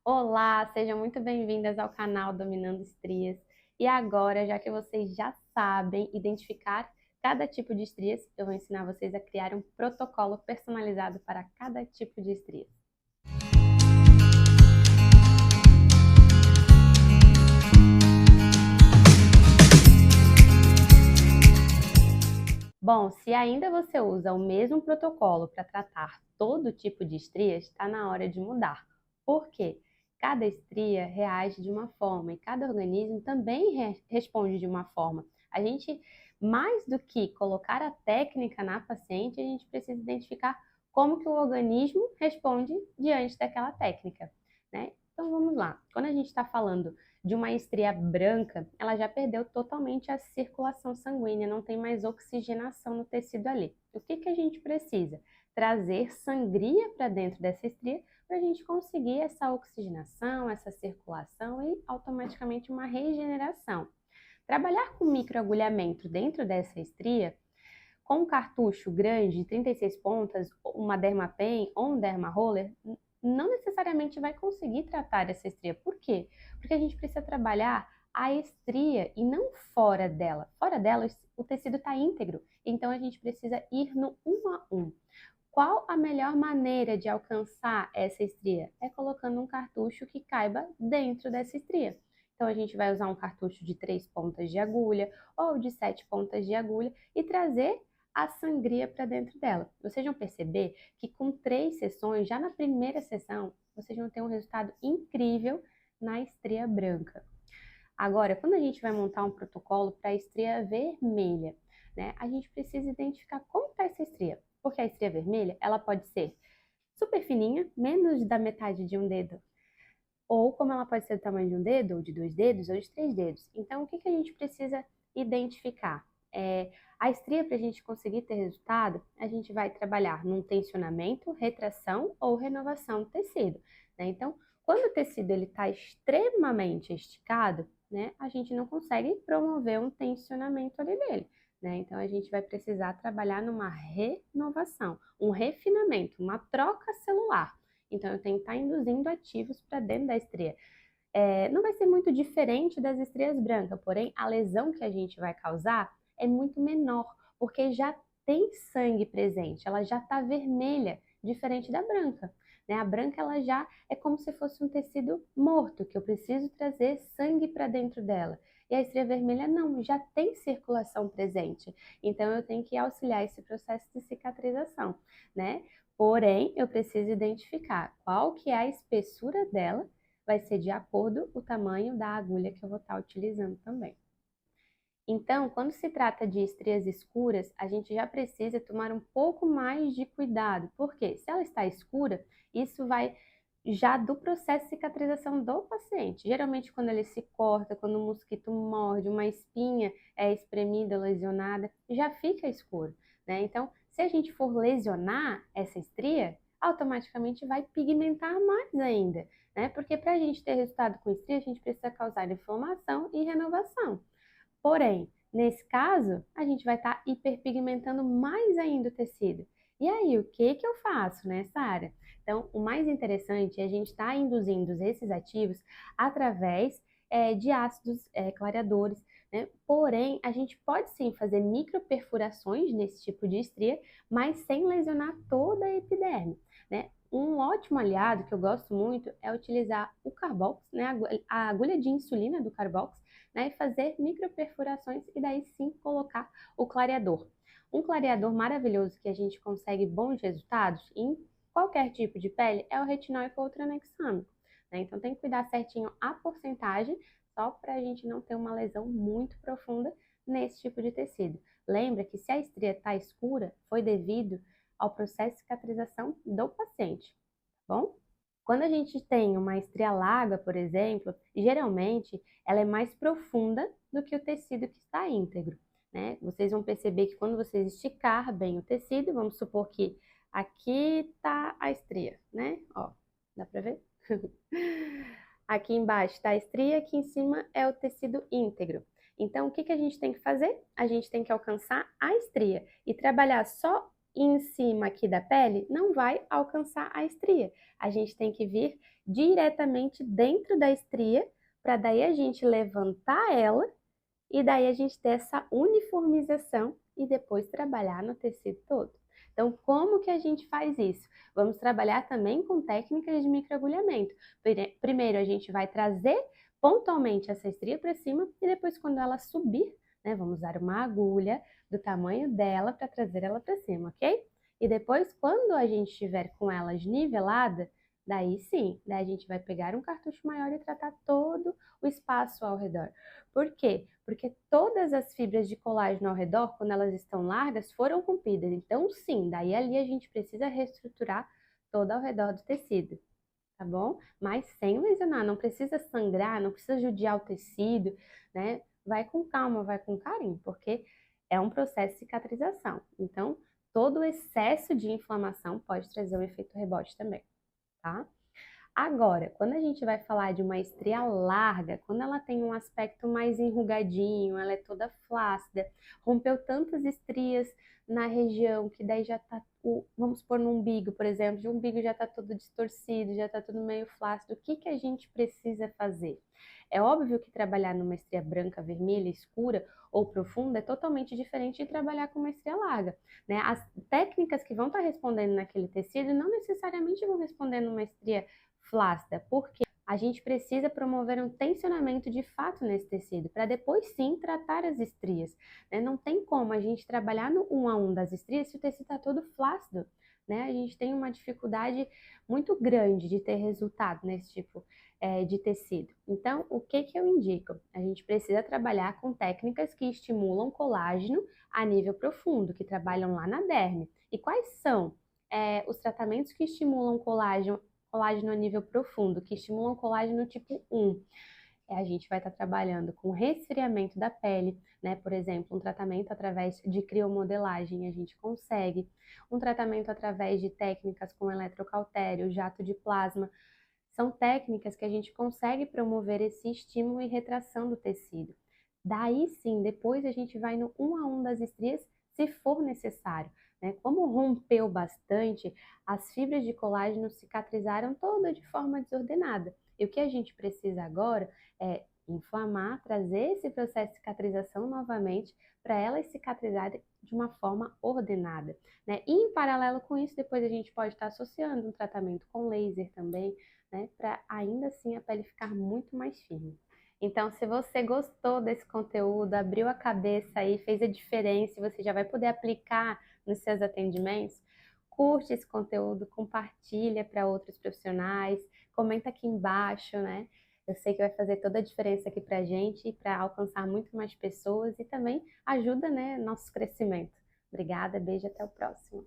Olá, sejam muito bem-vindas ao canal Dominando Estrias. E agora, já que vocês já sabem identificar cada tipo de estrias, eu vou ensinar vocês a criar um protocolo personalizado para cada tipo de estrias. Bom, se ainda você usa o mesmo protocolo para tratar todo tipo de estrias, está na hora de mudar. Por quê? Cada estria reage de uma forma e cada organismo também responde de uma forma. A gente, mais do que colocar a técnica na paciente, a gente precisa identificar como que o organismo responde diante daquela técnica, né? Então vamos lá. Quando a gente está falando de uma estria branca, ela já perdeu totalmente a circulação sanguínea, não tem mais oxigenação no tecido ali. O que que a gente precisa? Trazer sangria para dentro dessa estria para a gente conseguir essa oxigenação, essa circulação e automaticamente uma regeneração. Trabalhar com microagulhamento dentro dessa estria, com um cartucho grande de 36 pontas, uma Dermapen ou um Dermaroller, não necessariamente vai conseguir tratar essa estria. Por quê? Porque a gente precisa trabalhar a estria e não fora dela. Fora dela, o tecido está íntegro, então a gente precisa ir no 1 a 1. Qual a melhor maneira de alcançar essa estria? É colocando um cartucho que caiba dentro dessa estria. Então, a gente vai usar um cartucho de 3 pontas de agulha ou de 7 pontas de agulha e trazer a sangria para dentro dela. Vocês vão perceber que com 3 sessões, já na primeira sessão, vocês vão ter um resultado incrível na estria branca. Agora, quando a gente vai montar um protocolo para a estria vermelha, né, a gente precisa identificar como está essa estria. Porque a estria vermelha, ela pode ser super fininha, menos da metade de um dedo, ou como ela pode ser do tamanho de um dedo, ou de 2 dedos, ou de 3 dedos. Então, o que que a gente precisa identificar? A estria, para a gente conseguir ter resultado, a gente vai trabalhar num tensionamento, retração ou renovação do tecido, né? Então, quando o tecido está extremamente esticado, né, a gente não consegue promover um tensionamento ali dele, né? Então, a gente vai precisar trabalhar numa renovação, um refinamento, uma troca celular. Então, eu tenho que estar induzindo ativos para dentro da estria. Não vai ser muito diferente das estrias brancas, porém, a lesão que a gente vai causar é muito menor, porque já tem sangue presente, ela já está vermelha, diferente da branca, né? A branca, ela já é como se fosse um tecido morto, que eu preciso trazer sangue para dentro dela. E a estria vermelha não, já tem circulação presente. Então, eu tenho que auxiliar esse processo de cicatrização, né? Porém, eu preciso identificar qual que é a espessura dela, vai ser de acordo com o tamanho da agulha que eu vou estar utilizando também. Então, quando se trata de estrias escuras, a gente já precisa tomar um pouco mais de cuidado, porque se ela está escura, isso vai já do processo de cicatrização do paciente. Geralmente, quando ele se corta, quando um mosquito morde, uma espinha é espremida, lesionada, já fica escuro, né? Então, se a gente for lesionar essa estria, automaticamente vai pigmentar mais ainda, né? Porque para a gente ter resultado com estria, a gente precisa causar inflamação e renovação. Porém, nesse caso, a gente vai estar hiperpigmentando mais ainda o tecido. E aí, o que que eu faço nessa área? Então, o mais interessante é a gente estar induzindo esses ativos através de ácidos clareadores, né? Porém, a gente pode sim fazer microperfurações nesse tipo de estria, mas sem lesionar toda a epiderme, né? Um ótimo aliado que eu gosto muito é utilizar o Carbox, né? A agulha de insulina do Carbox, né, e fazer microperfurações e daí sim colocar o clareador. Um clareador maravilhoso que a gente consegue bons resultados em qualquer tipo de pele é o retinóico ou tranexâmico, né? Então tem que cuidar certinho a porcentagem, só para a gente não ter uma lesão muito profunda nesse tipo de tecido. Lembra que se a estria está escura, foi devido ao processo de cicatrização do paciente, tá bom? Quando a gente tem uma estria larga, por exemplo, geralmente ela é mais profunda do que o tecido que está íntegro, né? Vocês vão perceber que quando vocês esticar bem o tecido, vamos supor que aqui está a estria, né? Ó, dá para ver? Aqui embaixo está a estria, aqui em cima é o tecido íntegro. Então, o que que a gente tem que fazer? A gente tem que alcançar a estria e trabalhar só em cima aqui da pele não vai alcançar a estria. A gente tem que vir diretamente dentro da estria, para daí a gente levantar ela e daí a gente ter essa uniformização e depois trabalhar no tecido todo. Então, como que a gente faz isso? Vamos trabalhar também com técnicas de microagulhamento. Primeiro, a gente vai trazer pontualmente essa estria para cima e depois, quando ela subir, né, vamos usar uma agulha do tamanho dela para trazer ela para cima, ok? E depois, quando a gente estiver com elas nivelada, daí sim, daí a gente vai pegar um cartucho maior e tratar todo o espaço ao redor. Por quê? Porque todas as fibras de colágeno ao redor, quando elas estão largas, foram rompidas. Então, sim, daí ali a gente precisa reestruturar todo ao redor do tecido, tá bom? Mas sem lesionar, não precisa sangrar, não precisa judiar o tecido, né? Vai com calma, vai com carinho, porque é um processo de cicatrização. Então, todo o excesso de inflamação pode trazer um efeito rebote também, tá? Agora, quando a gente vai falar de uma estria larga, quando ela tem um aspecto mais enrugadinho, ela é toda flácida, rompeu tantas estrias na região que daí já tá, vamos pôr no umbigo, por exemplo, o umbigo já tá todo distorcido, já tá tudo meio flácido, o que que a gente precisa fazer? É óbvio que trabalhar numa estria branca, vermelha, escura ou profunda é totalmente diferente de trabalhar com uma estria larga, né? As técnicas que vão estar respondendo naquele tecido não necessariamente vão responder numa estria flácida, porque a gente precisa promover um tensionamento de fato nesse tecido, para depois sim tratar as estrias, né? Não tem como a gente trabalhar no 1 a 1 das estrias se o tecido está todo flácido, né? A gente tem uma dificuldade muito grande de ter resultado nesse tipo de tecido. Então, o que que eu indico? A gente precisa trabalhar com técnicas que estimulam colágeno a nível profundo, que trabalham lá na derme. E quais são os tratamentos que estimulam colágeno a nível profundo, que estimulam colágeno tipo 1? A gente vai estar trabalhando com resfriamento da pele, né? Por exemplo, um tratamento através de criomodelagem, a gente consegue. Um tratamento através de técnicas como eletrocautério, jato de plasma. São técnicas que a gente consegue promover esse estímulo e retração do tecido. Daí sim, depois a gente vai no 1 a 1 das estrias, se for necessário, né? Como rompeu bastante, as fibras de colágeno cicatrizaram toda de forma desordenada. E o que a gente precisa agora é inflamar, trazer esse processo de cicatrização novamente para elas cicatrizarem de uma forma ordenada, né? E em paralelo com isso, depois a gente pode estar associando um tratamento com laser também, né? Para ainda assim a pele ficar muito mais firme. Então, se você gostou desse conteúdo, abriu a cabeça aí, fez a diferença e você já vai poder aplicar nos seus atendimentos, curte esse conteúdo, compartilha para outros profissionais, comenta aqui embaixo, né? Eu sei que vai fazer toda a diferença aqui para a gente, para alcançar muito mais pessoas e também ajuda, né, nosso crescimento. Obrigada, beijo, até o próximo.